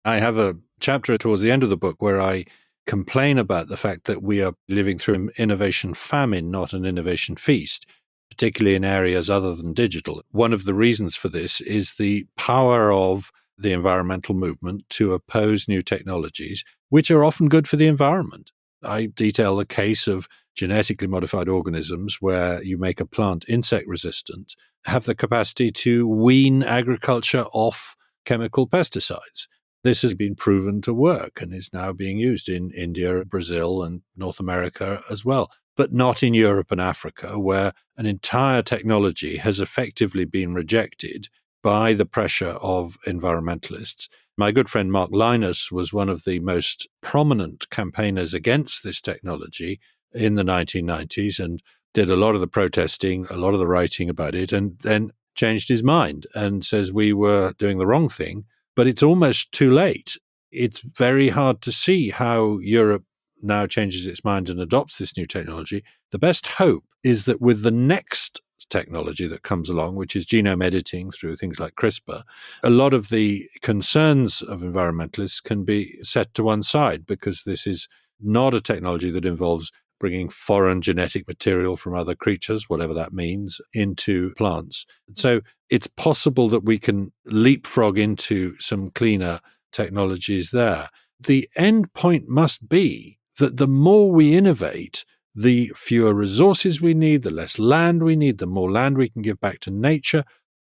I have a chapter towards the end of the book where I complain about the fact that we are living through an innovation famine, not an innovation feast, particularly in areas other than digital. One of the reasons for this is the power of the environmental movement to oppose new technologies, which are often good for the environment. I detail the case of genetically modified organisms where you make a plant insect resistant, have the capacity to wean agriculture off chemical pesticides. This has been proven to work and is now being used in India, Brazil, and North America as well, but not in Europe and Africa, where an entire technology has effectively been rejected by the pressure of environmentalists. My good friend Mark Linus was one of the most prominent campaigners against this technology in the 1990s and did a lot of the protesting, a lot of the writing about it, and then changed his mind and says we were doing the wrong thing. But it's almost too late. It's very hard to see how Europe now changes its mind and adopts this new technology. The best hope is that with the next technology that comes along, which is genome editing through things like CRISPR, a lot of the concerns of environmentalists can be set to one side because this is not a technology that involves bringing foreign genetic material from other creatures, whatever that means, into plants. So it's possible that we can leapfrog into some cleaner technologies there. The end point must be that the more we innovate, the fewer resources we need, the less land we need, the more land we can give back to nature,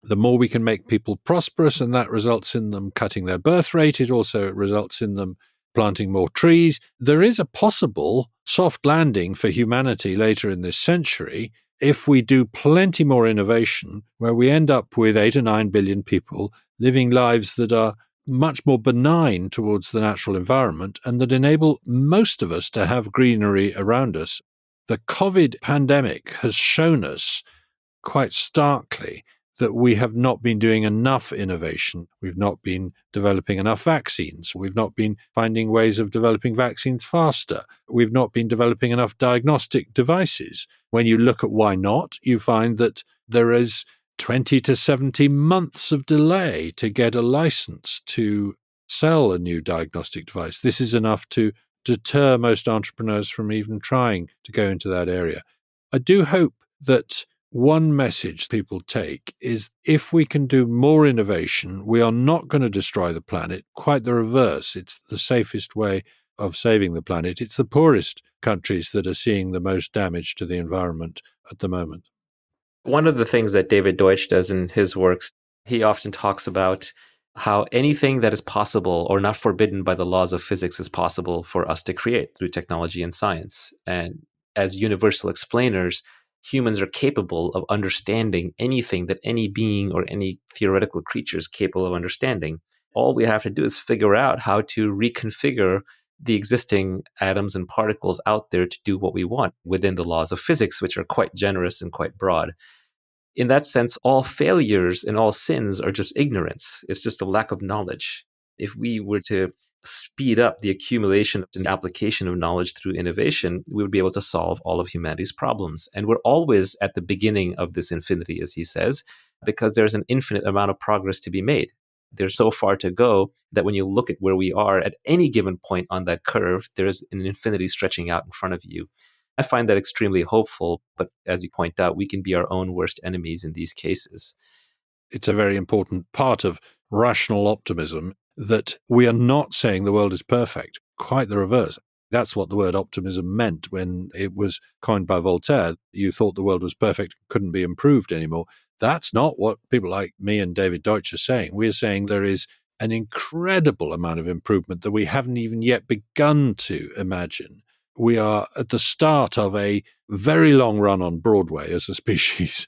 the more we can make people prosperous, and that results in them cutting their birth rate. It also results in them planting more trees. There is a possible soft landing for humanity later in this century if we do plenty more innovation, where we end up with 8 or 9 billion people living lives that are much more benign towards the natural environment and that enable most of us to have greenery around us. The COVID pandemic has shown us quite starkly that we have not been doing enough innovation. We've not been developing enough vaccines. We've not been finding ways of developing vaccines faster. We've not been developing enough diagnostic devices. When you look at why not, you find that there is 20 to 70 months of delay to get a license to sell a new diagnostic device. This is enough to deter most entrepreneurs from even trying to go into that area. I do hope that one message people take is if we can do more innovation, we are not going to destroy the planet. Quite the reverse. It's the safest way of saving the planet. It's the poorest countries that are seeing the most damage to the environment at the moment. One of the things that David Deutsch does in his works, he often talks about how anything that is possible or not forbidden by the laws of physics is possible for us to create through technology and science. And as universal explainers, humans are capable of understanding anything that any being or any theoretical creature is capable of understanding. All we have to do is figure out how to reconfigure the existing atoms and particles out there to do what we want within the laws of physics, which are quite generous and quite broad. In that sense, all failures and all sins are just ignorance. It's just a lack of knowledge. If we were to speed up the accumulation and application of knowledge through innovation, we would be able to solve all of humanity's problems. And we're always at the beginning of this infinity, as he says, because there's an infinite amount of progress to be made. There's so far to go that when you look at where we are at any given point on that curve, there's an infinity stretching out in front of you. I find that extremely hopeful, but as you point out, we can be our own worst enemies in these cases. It's a very important part of rational optimism that we are not saying the world is perfect. Quite the reverse. That's what the word optimism meant when it was coined by Voltaire. You thought the world was perfect, couldn't be improved anymore. That's not what people like me and David Deutsch are saying. We're saying there is an incredible amount of improvement that we haven't even yet begun to imagine. We are at the start of a very long run on Broadway as a species.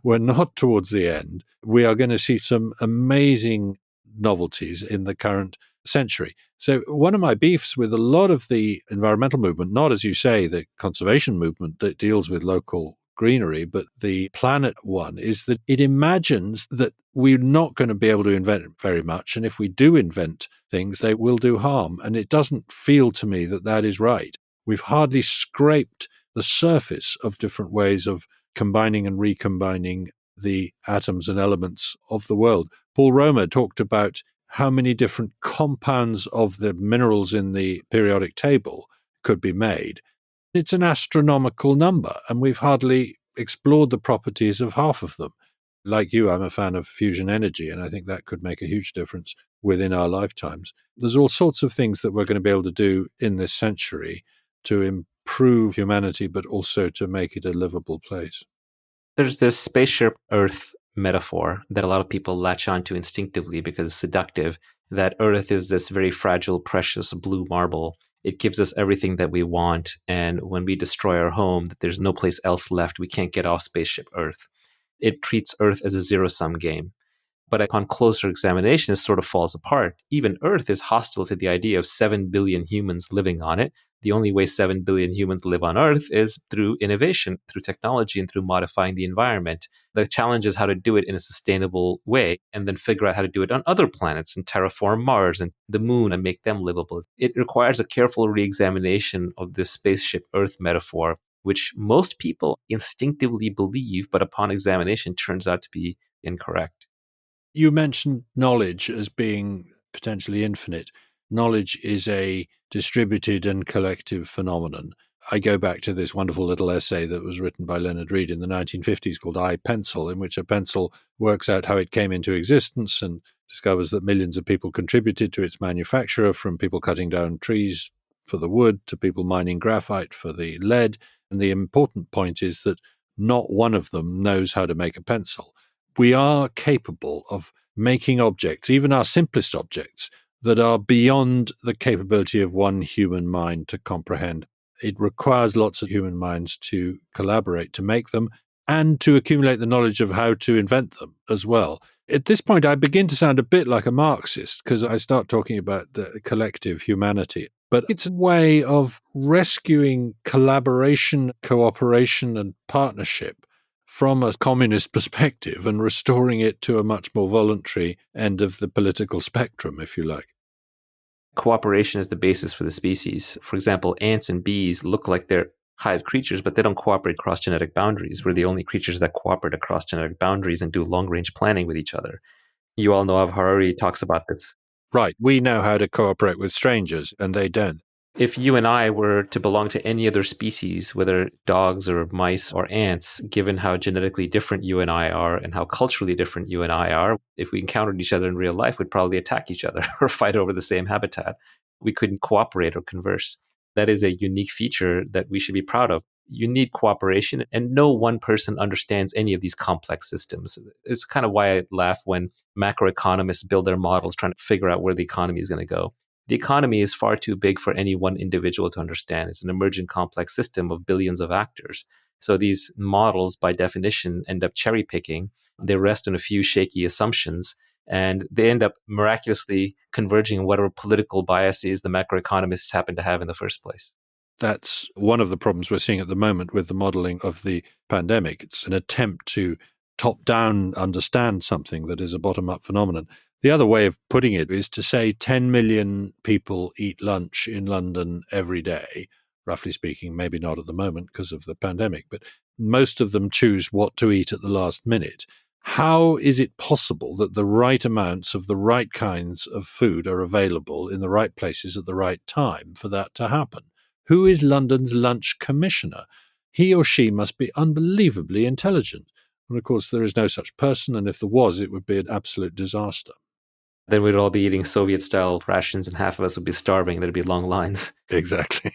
We're not towards the end. We are going to see some amazing novelties in the current century. So one of my beefs with a lot of the environmental movement, not as you say, the conservation movement that deals with local greenery, but the planet one, is that it imagines that we're not going to be able to invent very much. And if we do invent things, they will do harm. And it doesn't feel to me that that is right. We've hardly scraped the surface of different ways of combining and recombining the atoms and elements of the world. Paul Romer talked about how many different compounds of the minerals in the periodic table could be made. It's an astronomical number, and we've hardly explored the properties of half of them. Like you, I'm a fan of fusion energy, and I think that could make a huge difference within our lifetimes. There's all sorts of things that we're going to be able to do in this century to improve humanity, but also to make it a livable place. There's this spaceship Earth metaphor that a lot of people latch onto instinctively because it's seductive, that Earth is this very fragile, precious blue marble. It gives us everything that we want. And when we destroy our home, that there's no place else left, we can't get off spaceship Earth. It treats Earth as a zero-sum game. But upon closer examination, it sort of falls apart. Even Earth is hostile to the idea of 7 billion humans living on it. The only way 7 billion humans live on Earth is through innovation, through technology, and through modifying the environment. The challenge is how to do it in a sustainable way and then figure out how to do it on other planets and terraform Mars and the moon and make them livable. It requires a careful re-examination of this spaceship Earth metaphor, which most people instinctively believe, but upon examination turns out to be incorrect. You mentioned knowledge as being potentially infinite. Knowledge is a distributed and collective phenomenon. I go back to this wonderful little essay that was written by Leonard Read in the 1950s called I, Pencil, in which a pencil works out how it came into existence and discovers that millions of people contributed to its manufacture, from people cutting down trees for the wood to people mining graphite for the lead. And the important point is that not one of them knows how to make a pencil. We are capable of making objects, even our simplest objects, that are beyond the capability of one human mind to comprehend. It requires lots of human minds to collaborate to make them and to accumulate the knowledge of how to invent them as well. At this point, I begin to sound a bit like a Marxist because I start talking about the collective humanity. But it's a way of rescuing collaboration, cooperation, and partnership from a communist perspective and restoring it to a much more voluntary end of the political spectrum, if you like. Cooperation is the basis for the species. For example, ants and bees look like they're hive creatures, but they don't cooperate across genetic boundaries. We're the only creatures that cooperate across genetic boundaries and do long-range planning with each other. You all know Yuval Harari talks about this. Right. We know how to cooperate with strangers, and they don't. If you and I were to belong to any other species, whether dogs or mice or ants, given how genetically different you and I are and how culturally different you and I are, if we encountered each other in real life, we'd probably attack each other or fight over the same habitat. We couldn't cooperate or converse. That is a unique feature that we should be proud of. You need cooperation, and no one person understands any of these complex systems. It's kind of why I laugh when macroeconomists build their models trying to figure out where the economy is going to go. The economy is far too big for any one individual to understand. It's an emergent complex system of billions of actors. So these models, by definition, end up cherry picking. They rest on a few shaky assumptions, and they end up miraculously converging in whatever political biases the macroeconomists happen to have in the first place. That's one of the problems we're seeing at the moment with the modeling of the pandemic. It's an attempt to top-down understand something that is a bottom-up phenomenon. The other way of putting it is to say 10 million people eat lunch in London every day, roughly speaking, maybe not at the moment because of the pandemic, but most of them choose what to eat at the last minute. How is it possible that the right amounts of the right kinds of food are available in the right places at the right time for that to happen? Who is London's lunch commissioner? He or she must be unbelievably intelligent. And of course, there is no such person, and if there was, it would be an absolute disaster. Then we'd all be eating Soviet-style rations, and half of us would be starving. There'd be long lines. Exactly.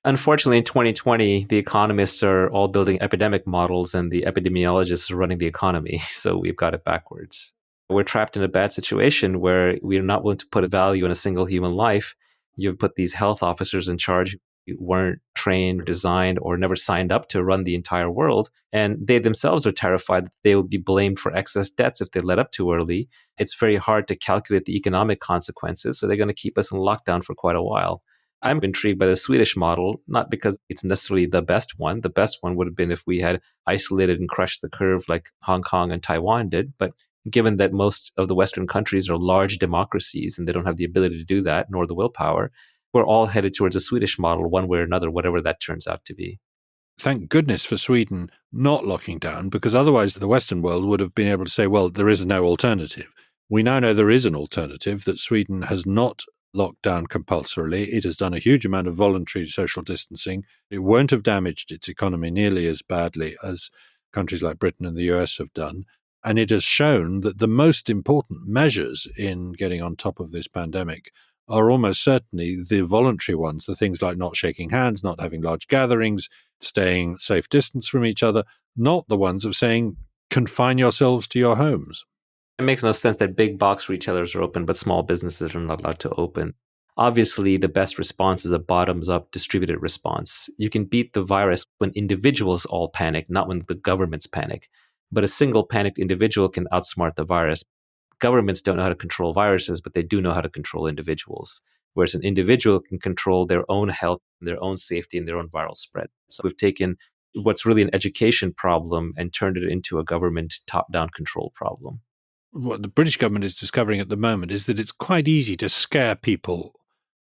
Unfortunately, in 2020, the economists are all building epidemic models, and the epidemiologists are running the economy. So we've got it backwards. We're trapped in a bad situation where we're not willing to put a value in a single human life. You've put these health officers in charge who weren't trained, designed, or never signed up to run the entire world. And they themselves are terrified that they will be blamed for excess debts if they let up too early. It's very hard to calculate the economic consequences, so they're going to keep us in lockdown for quite a while. I'm intrigued by the Swedish model, not because it's necessarily the best one. The best one would have been if we had isolated and crushed the curve like Hong Kong and Taiwan did. But given that most of the Western countries are large democracies and they don't have the ability to do that, nor the willpower, we're all headed towards a Swedish model one way or another, whatever that turns out to be. Thank goodness for Sweden not locking down, because otherwise the Western world would have been able to say, well, there is no alternative. We now know there is an alternative, that Sweden has not locked down compulsorily. It has done a huge amount of voluntary social distancing. It won't have damaged its economy nearly as badly as countries like Britain and the US have done. And it has shown that the most important measures in getting on top of this pandemic are almost certainly the voluntary ones, the things like not shaking hands, not having large gatherings, staying safe distance from each other, not the ones of saying, confine yourselves to your homes. It makes no sense that big box retailers are open, but small businesses are not allowed to open. Obviously, the best response is a bottoms up distributed response. You can beat the virus when individuals all panic, not when the governments panic. But a single panicked individual can outsmart the virus. Governments don't know how to control viruses, but they do know how to control individuals. Whereas an individual can control their own health, their own safety, and their own viral spread. So we've taken what's really an education problem and turned it into a government top down control problem. What the British government is discovering at the moment is that it's quite easy to scare people.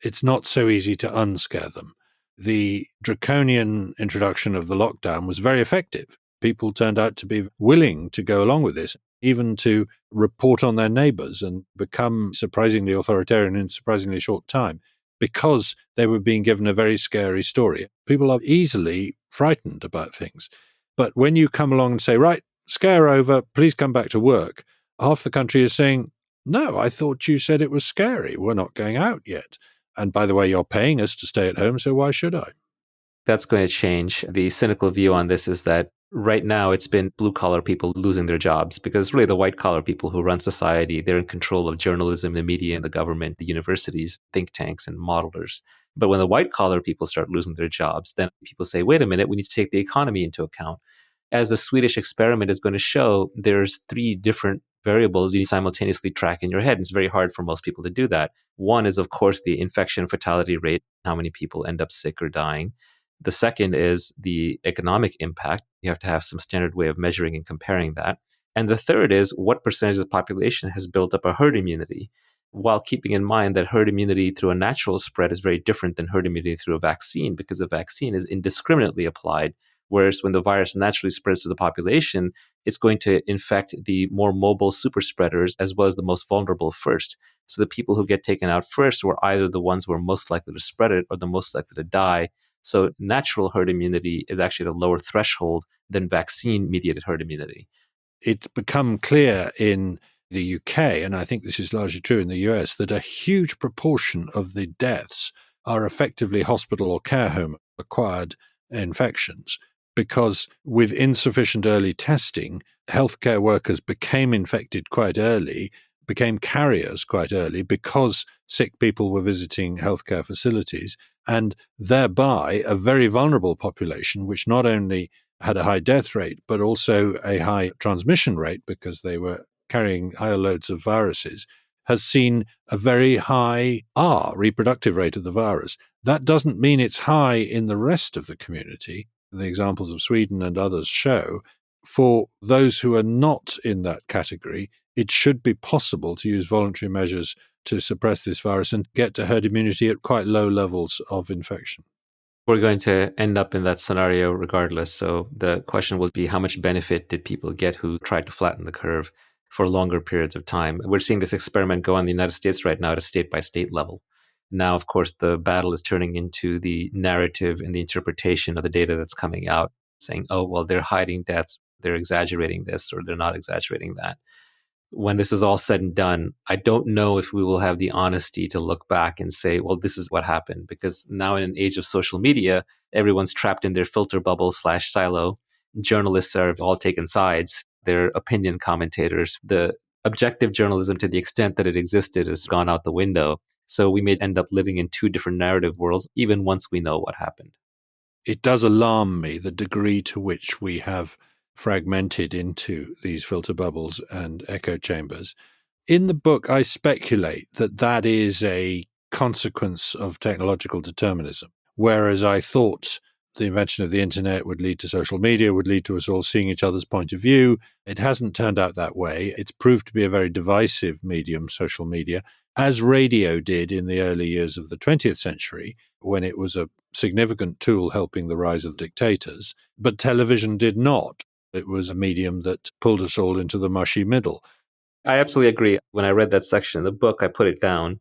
It's not so easy to unscare them. The draconian introduction of the lockdown was very effective. People turned out to be willing to go along with this, even to report on their neighbours and become surprisingly authoritarian in a surprisingly short time, because they were being given a very scary story. People are easily frightened about things. But when you come along and say, right, scare over, please come back to work, half the country is saying, no, I thought you said it was scary. We're not going out yet. And by the way, you're paying us to stay at home, so why should I? That's going to change. The cynical view on this is that right now it's been blue collar people losing their jobs, because really the white collar people who run society, they're in control of journalism, the media, and the government, the universities, think tanks, and modelers. But when the white collar people start losing their jobs, then people say, wait a minute, we need to take the economy into account. As the Swedish experiment is going to show, there's 3 different variables you simultaneously track in your head. And it's very hard for most people to do that. One is, of course, the infection fatality rate, how many people end up sick or dying. The second is the economic impact. You have to have some standard way of measuring and comparing that. And the third is what percentage of the population has built up a herd immunity, while keeping in mind that herd immunity through a natural spread is very different than herd immunity through a vaccine, because a vaccine is indiscriminately applied. Whereas when the virus naturally spreads to the population, it's going to infect the more mobile super spreaders as well as the most vulnerable first. So the people who get taken out first were either the ones who are most likely to spread it or the most likely to die. So natural herd immunity is actually at a lower threshold than vaccine-mediated herd immunity. It's become clear in the UK, and I think this is largely true in the US, that a huge proportion of the deaths are effectively hospital or care home acquired infections, because with insufficient early testing, healthcare workers became infected quite early, became carriers quite early, because sick people were visiting healthcare facilities, and thereby a very vulnerable population, which not only had a high death rate, but also a high transmission rate because they were carrying higher loads of viruses, has seen a very high reproductive rate of the virus. That doesn't mean it's high in the rest of the community. The examples of Sweden and others show, for those who are not in that category, it should be possible to use voluntary measures to suppress this virus and get to herd immunity at quite low levels of infection. We're going to end up in that scenario regardless. So the question will be, how much benefit did people get who tried to flatten the curve for longer periods of time? We're seeing this experiment go on in the United States right now at a state-by-state level. Now, of course, the battle is turning into the narrative and the interpretation of the data that's coming out, saying, oh, well, they're hiding deaths, they're exaggerating this, or they're not exaggerating that. When this is all said and done, I don't know if we will have the honesty to look back and say, well, this is what happened. Because now in an age of social media, everyone's trapped in their filter bubble / silo. Journalists have all taken sides. They're opinion commentators. The objective journalism, to the extent that it existed, has gone out the window. So we may end up living in 2 different narrative worlds, even once we know what happened. It does alarm me the degree to which we have fragmented into these filter bubbles and echo chambers. In the book, I speculate that that is a consequence of technological determinism, whereas I thought the invention of the internet would lead to social media, would lead to us all seeing each other's point of view. It hasn't turned out that way. It's proved to be a very divisive medium, social media, as radio did in the early years of the 20th century, when it was a significant tool helping the rise of dictators. But television did not. It was a medium that pulled us all into the mushy middle. I absolutely agree. When I read that section in the book, I put it down.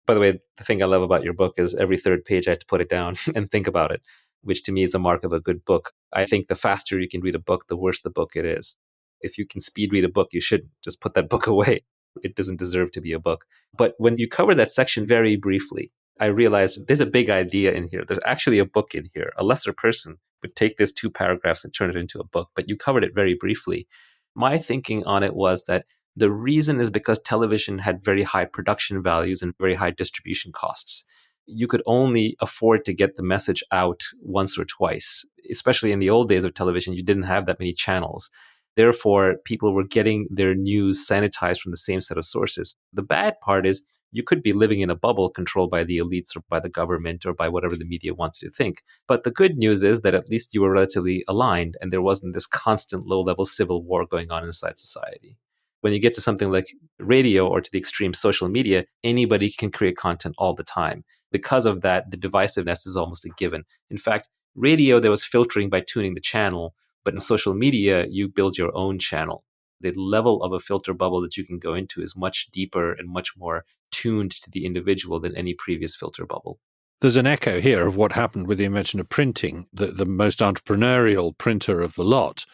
By the way, the thing I love about your book is every third page I have to put it down and think about it, which to me is a mark of a good book. I think the faster you can read a book, the worse the book it is. If you can speed read a book, you should just put that book away. It doesn't deserve to be a book. But when you cover that section very briefly, I realized there's a big idea in here. There's actually a book in here. A lesser person would take this 2 paragraphs and turn it into a book, but you covered it very briefly. My thinking on it was that the reason is because television had very high production values and very high distribution costs. You could only afford to get the message out once or twice. Especially in the old days of television, you didn't have that many channels. Therefore, people were getting their news sanitized from the same set of sources. The bad part is you could be living in a bubble controlled by the elites or by the government or by whatever the media wants you to think. But the good news is that at least you were relatively aligned and there wasn't this constant low-level civil war going on inside society. When you get to something like radio or to the extreme social media, anybody can create content all the time. Because of that, the divisiveness is almost a given. In fact, radio, there was filtering by tuning the channel, but in social media, you build your own channel. The level of a filter bubble that you can go into is much deeper and much more tuned to the individual than any previous filter bubble. There's an echo here of what happened with the invention of printing. The most entrepreneurial printer of the lot,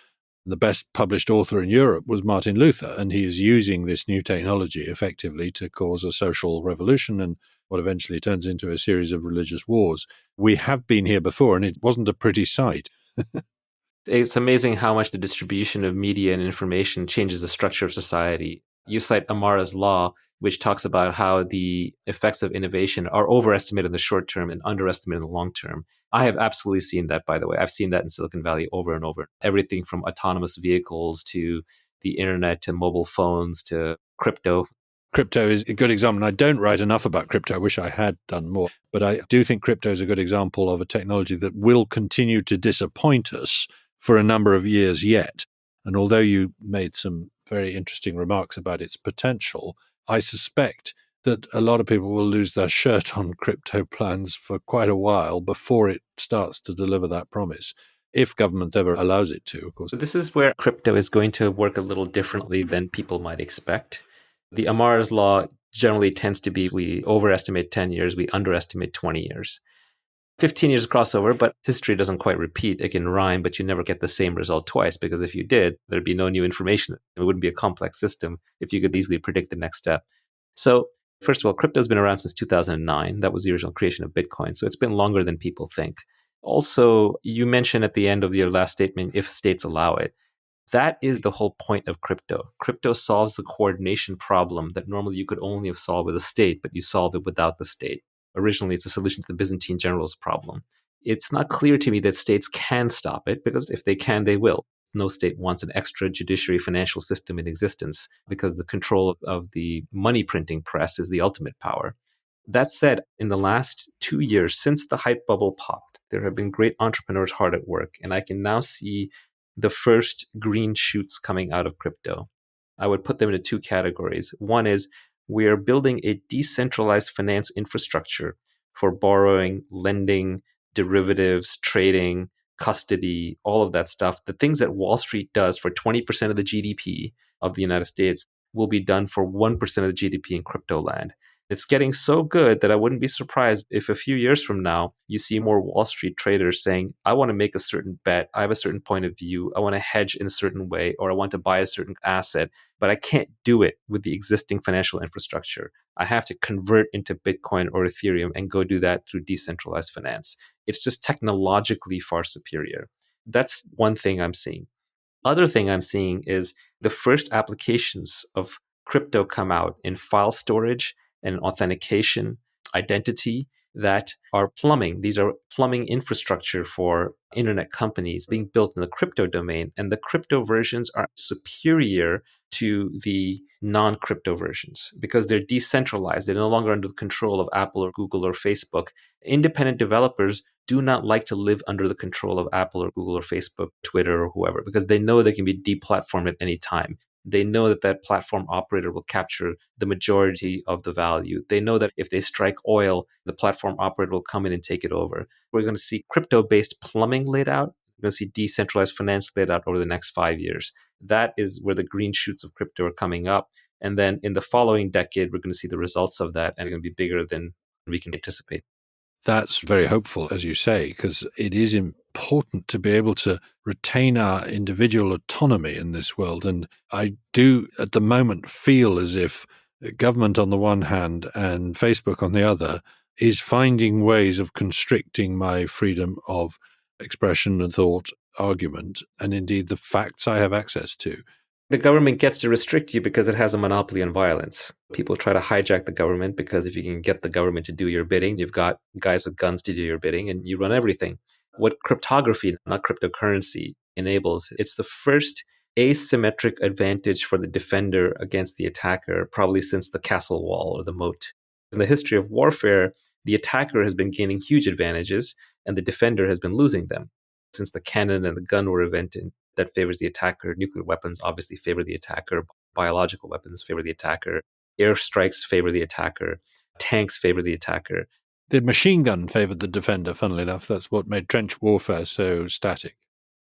the best published author in Europe, was Martin Luther, and he is using this new technology effectively to cause a social revolution and what eventually turns into a series of religious wars. We have been here before, and it wasn't a pretty sight. It's amazing how much the distribution of media and information changes the structure of society. You cite Amara's law, which talks about how the effects of innovation are overestimated in the short term and underestimated in the long term. I have absolutely seen that, by the way. I've seen that in Silicon Valley over and over. Everything from autonomous vehicles to the internet to mobile phones to crypto. Crypto is a good example. And I don't write enough about crypto. I wish I had done more. But I do think crypto is a good example of a technology that will continue to disappoint us for a number of years yet. And although you made some very interesting remarks about its potential, I suspect that a lot of people will lose their shirt on crypto plans for quite a while before it starts to deliver that promise, if government ever allows it to, of course. So this is where crypto is going to work a little differently than people might expect. The Amara's law generally tends to be we overestimate 10 years, we underestimate 20 years. 15 years crossover, but history doesn't quite repeat. It can rhyme, but you never get the same result twice, because if you did, there'd be no new information. It wouldn't be a complex system if you could easily predict the next step. So first of all, crypto's been around since 2009. That was the original creation of Bitcoin. So it's been longer than people think. Also, you mentioned at the end of your last statement, if states allow it. That is the whole point of crypto. Crypto solves the coordination problem that normally you could only have solved with a state, but you solve it without the state. Originally, it's a solution to the Byzantine generals problem. It's not clear to me that states can stop it, because if they can, they will. No state wants an extra judiciary financial system in existence, because the control of the money printing press is the ultimate power. That said, in the last 2 years, since the hype bubble popped, there have been great entrepreneurs hard at work, and I can now see the first green shoots coming out of crypto. I would put them into 2 categories. One is we are building a decentralized finance infrastructure for borrowing, lending, derivatives, trading, custody, all of that stuff. The things that Wall Street does for 20% of the GDP of the United States will be done for 1% of the GDP in crypto land. It's getting so good that I wouldn't be surprised if a few years from now, you see more Wall Street traders saying, I want to make a certain bet. I have a certain point of view. I want to hedge in a certain way, or I want to buy a certain asset, but I can't do it with the existing financial infrastructure. I have to convert into Bitcoin or Ethereum and go do that through decentralized finance. It's just technologically far superior. That's one thing I'm seeing. Other thing I'm seeing is the first applications of crypto come out in file storage and authentication, identity, that are plumbing. These are plumbing infrastructure for internet companies being built in the crypto domain. And the crypto versions are superior to the non-crypto versions because they're decentralized. They're no longer under the control of Apple or Google or Facebook. Independent developers do not like to live under the control of Apple or Google or Facebook, Twitter or whoever, because they know they can be deplatformed at any time. They know that that platform operator will capture the majority of the value. They know that if they strike oil, the platform operator will come in and take it over. We're going to see crypto-based plumbing laid out. We're going to see decentralized finance laid out over the next 5 years. That is where the green shoots of crypto are coming up. And then in the following decade, we're going to see the results of that, and it's going to be bigger than we can anticipate. That's very hopeful, as you say, because it is important to be able to retain our individual autonomy in this world. And I do, at the moment, feel as if government on the one hand and Facebook on the other is finding ways of constricting my freedom of expression and thought, argument, and indeed the facts I have access to. The government gets to restrict you because it has a monopoly on violence. People try to hijack the government because if you can get the government to do your bidding, you've got guys with guns to do your bidding and you run everything. What cryptography, not cryptocurrency, enables, it's the first asymmetric advantage for the defender against the attacker, probably since the castle wall or the moat. In the history of warfare, the attacker has been gaining huge advantages and the defender has been losing them. Since the cannon and the gun were invented, that favors the attacker. Nuclear weapons obviously favor the attacker. Biological weapons favor the attacker. Airstrikes favor the attacker. Tanks favor the attacker. The machine gun favored the defender, funnily enough. That's what made trench warfare so static.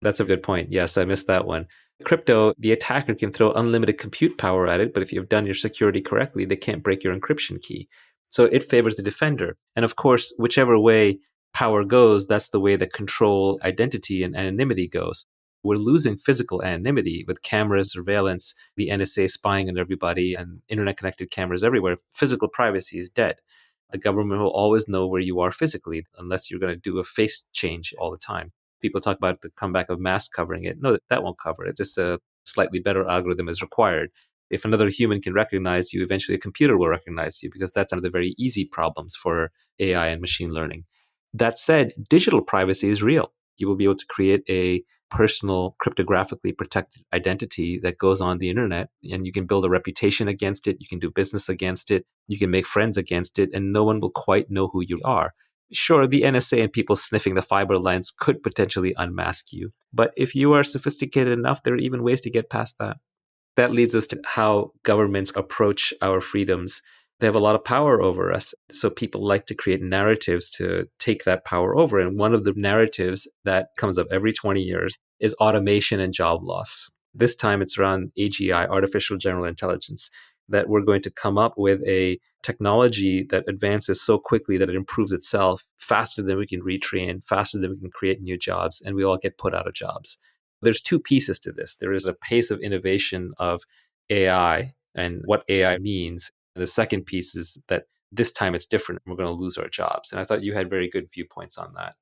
That's a good point. Yes, I missed that one. Crypto, the attacker can throw unlimited compute power at it, but if you've done your security correctly, they can't break your encryption key. So it favors the defender. And of course, whichever way power goes, that's the way that control, identity, and anonymity goes. We're losing physical anonymity with cameras, surveillance, the NSA spying on everybody, and internet-connected cameras everywhere. Physical privacy is dead. The government will always know where you are physically unless you're going to do a face change all the time. People talk about the comeback of masks covering it. No, that won't cover it. Just a slightly better algorithm is required. If another human can recognize you, eventually a computer will recognize you because that's one of the very easy problems for AI and machine learning. That said, digital privacy is real. You will be able to create a personal cryptographically protected identity that goes on the internet, and you can build a reputation against it. You can do business against it. You can make friends against it, and no one will quite know who you are. Sure, the NSA and people sniffing the fiber lines could potentially unmask you. But if you are sophisticated enough, there are even ways to get past that. That leads us to how governments approach our freedoms. They have a lot of power over us. So people like to create narratives to take that power over. And one of the narratives that comes up every 20 years is automation and job loss. This time it's around AGI, artificial general intelligence, that we're going to come up with a technology that advances so quickly that it improves itself faster than we can retrain, faster than we can create new jobs, and we all get put out of jobs. There's two pieces to this. There is a pace of innovation of AI and what AI means. And the second piece is that this time it's different. We're going to lose our jobs. And I thought you had very good viewpoints on that.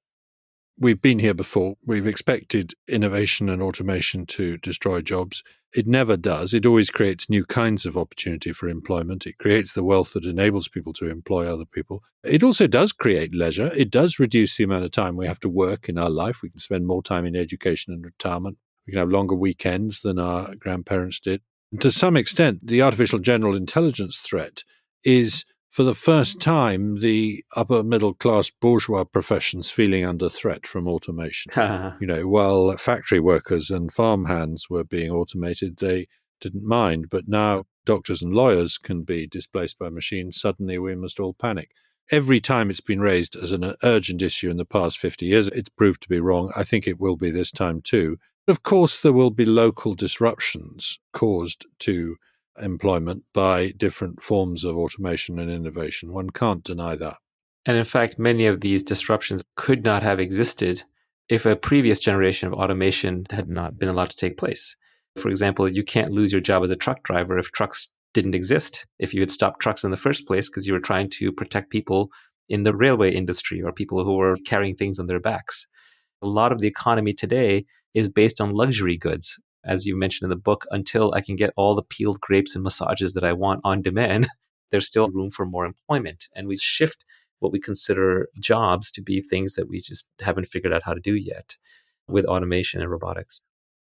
We've been here before. We've expected innovation and automation to destroy jobs. It never does. It always creates new kinds of opportunity for employment. It creates the wealth that enables people to employ other people. It also does create leisure. It does reduce the amount of time we have to work in our life. We can spend more time in education and retirement. We can have longer weekends than our grandparents did. And to some extent, the artificial general intelligence threat is, for the first time, the upper middle class bourgeois professions feeling under threat from automation. While factory workers and farm hands were being automated, they didn't mind. But now doctors and lawyers can be displaced by machines. Suddenly we must all panic. Every time it's been raised as an urgent issue in the past 50 years, it's proved to be wrong. I think it will be this time too. Of course, there will be local disruptions caused to employment by different forms of automation and innovation. One can't deny that. And in fact, many of these disruptions could not have existed if a previous generation of automation had not been allowed to take place. For example, you can't lose your job as a truck driver if trucks didn't exist, if you had stopped trucks in the first place because you were trying to protect people in the railway industry or people who were carrying things on their backs. A lot of the economy today is based on luxury goods. As you mentioned in the book, until I can get all the peeled grapes and massages that I want on demand, there's still room for more employment. And we shift what we consider jobs to be things that we just haven't figured out how to do yet with automation and robotics.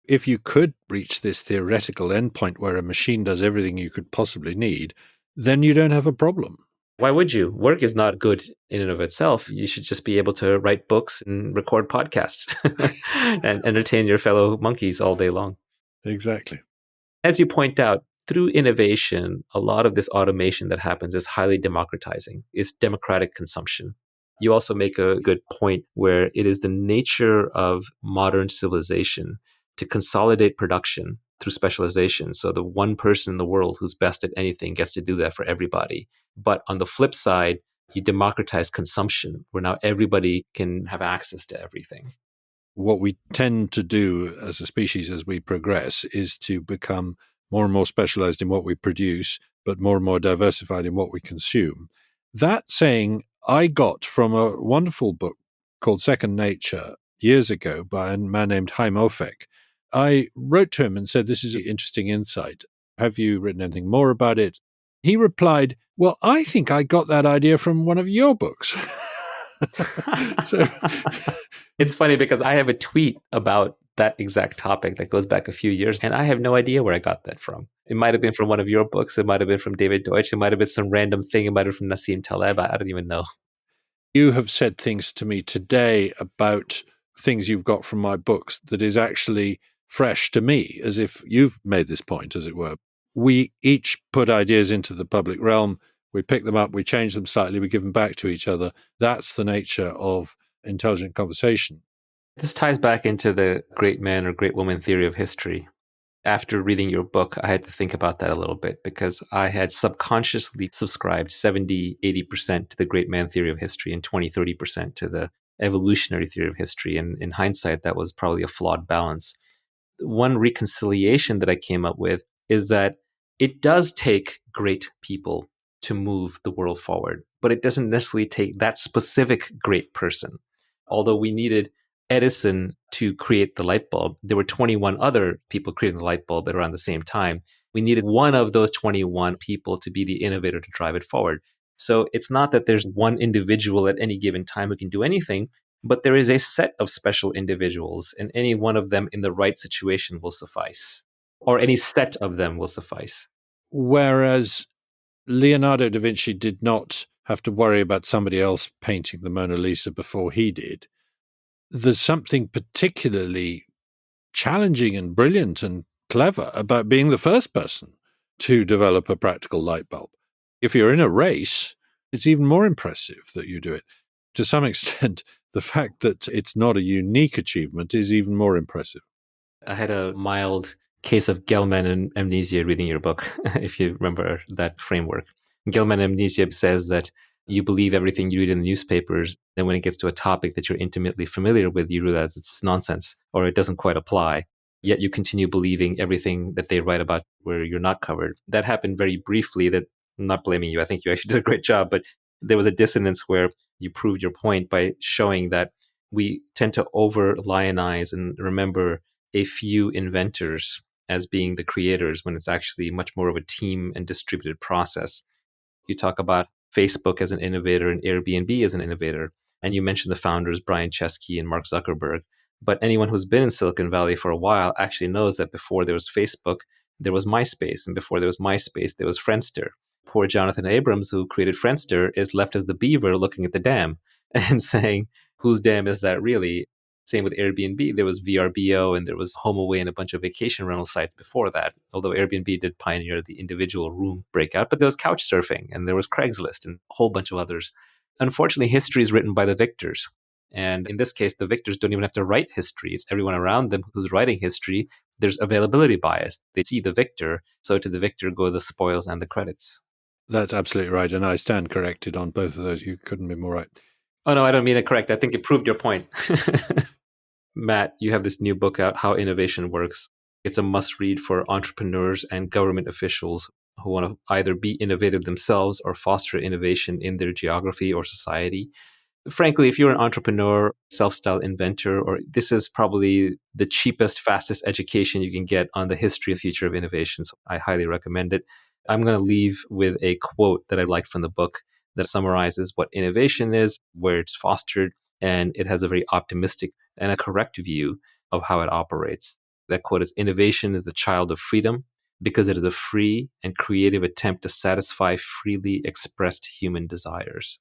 If you could reach this theoretical endpoint where a machine does everything you could possibly need, then you don't have a problem. Why would you? Work is not good in and of itself. You should just be able to write books and record podcasts and entertain your fellow monkeys all day long. Exactly. As you point out, through innovation, a lot of this automation that happens is highly democratizing. It's democratic consumption. You also make a good point where it is the nature of modern civilization to consolidate production through specialization. So the one person in the world who's best at anything gets to do that for everybody. But on the flip side, you democratize consumption, where now everybody can have access to everything. What we tend to do as a species as we progress is to become more and more specialized in what we produce, but more and more diversified in what we consume. That saying I got from a wonderful book called Second Nature years ago by a man named Chaim Ophek. I wrote to him and said, "This is an interesting insight. Have you written anything more about it?" He replied, "Well, I think I got that idea from one of your books." So it's funny because I have a tweet about that exact topic that goes back a few years, and I have no idea where I got that from. It might have been from one of your books. It might have been from David Deutsch. It might have been some random thing. It might have been from Nassim Taleb. I don't even know. You have said things to me today about things you've got from my books that is actually fresh to me, as if you've made this point, as it were. We each put ideas into the public realm. We pick them up, we change them slightly, we give them back to each other. That's the nature of intelligent conversation. This ties back into the great man or great woman theory of history. After reading your book, I had to think about that a little bit because I had subconsciously subscribed 70, 80% to the great man theory of history and 20, 30% to the evolutionary theory of history. And in hindsight, that was probably a flawed balance. One reconciliation that I came up with is that it does take great people to move the world forward, but it doesn't necessarily take that specific great person. Although we needed Edison to create the light bulb, there were 21 other people creating the light bulb at around the same time. We needed one of those 21 people to be the innovator to drive it forward. So it's not that there's one individual at any given time who can do anything, but there is a set of special individuals, and any one of them in the right situation will suffice, or any set of them will suffice. Whereas Leonardo da Vinci did not have to worry about somebody else painting the Mona Lisa before he did. There's something particularly challenging and brilliant and clever about being the first person to develop a practical light bulb. If you're in a race, it's even more impressive that you do it. To some extent, the fact that it's not a unique achievement is even more impressive. I had a mild case of Gell-Mann amnesia reading your book, if you remember that framework. Gell-Mann amnesia says that you believe everything you read in the newspapers. Then when it gets to a topic that you're intimately familiar with, you realize it's nonsense or it doesn't quite apply. Yet you continue believing everything that they write about where you're not covered. That happened very briefly. That I'm not blaming you. I think you actually did a great job. But there was a dissonance where you proved your point by showing that we tend to over-lionize and remember a few inventors as being the creators when it's actually much more of a team and distributed process. You talk about Facebook as an innovator and Airbnb as an innovator. And you mentioned the founders, Brian Chesky and Mark Zuckerberg. But anyone who's been in Silicon Valley for a while actually knows that before there was Facebook, there was MySpace. And before there was MySpace, there was Friendster. Poor Jonathan Abrams, who created Friendster, is left as the beaver looking at the dam and saying, whose dam is that really? Same with Airbnb. There was VRBO and there was HomeAway and a bunch of vacation rental sites before that. Although Airbnb did pioneer the individual room breakout, but there was Couchsurfing and there was Craigslist and a whole bunch of others. Unfortunately, history is written by the victors. And in this case, the victors don't even have to write history. It's everyone around them who's writing history. There's availability bias. They see the victor. So to the victor go the spoils and the credits. That's absolutely right. And I stand corrected on both of those. You couldn't be more right. Oh, no, I don't mean it correct. I think it proved your point. Matt, you have this new book out, How Innovation Works. It's a must read for entrepreneurs and government officials who want to either be innovative themselves or foster innovation in their geography or society. Frankly, if you're an entrepreneur, self-styled inventor, or this is probably the cheapest, fastest education you can get on the history and future of innovation. So I highly recommend it. I'm going to leave with a quote that I liked from the book that summarizes what innovation is, where it's fostered, and it has a very optimistic and a correct view of how it operates. That quote is, "Innovation is the child of freedom because it is a free and creative attempt to satisfy freely expressed human desires."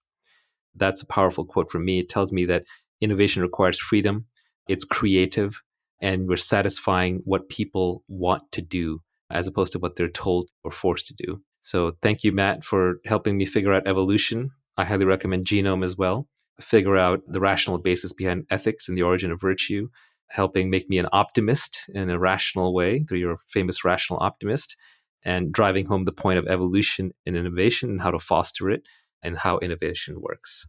That's a powerful quote from me. It tells me that innovation requires freedom, it's creative, and we're satisfying what people want to do as opposed to what they're told or forced to do. So thank you, Matt, for helping me figure out evolution. I highly recommend Genome as well. Figure out the rational basis behind ethics and the origin of virtue. helping make me an optimist in a rational way through your famous rational optimist, and driving home the point of evolution and innovation and how to foster it and how innovation works.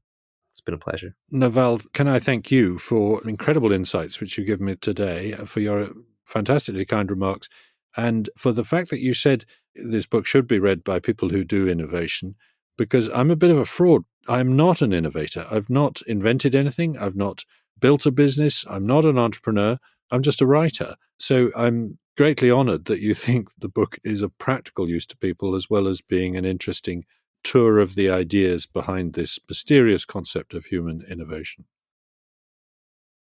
It's been a pleasure. Naval, can I thank you for incredible insights which you've given me today, for your fantastically kind remarks, and for the fact that you said this book should be read by people who do innovation, because I'm a bit of a fraud. I'm not an innovator. I've not invented anything. I've not built a business. I'm not an entrepreneur. I'm just a writer. So I'm greatly honored that you think the book is of practical use to people as well as being an interesting tour of the ideas behind this mysterious concept of human innovation.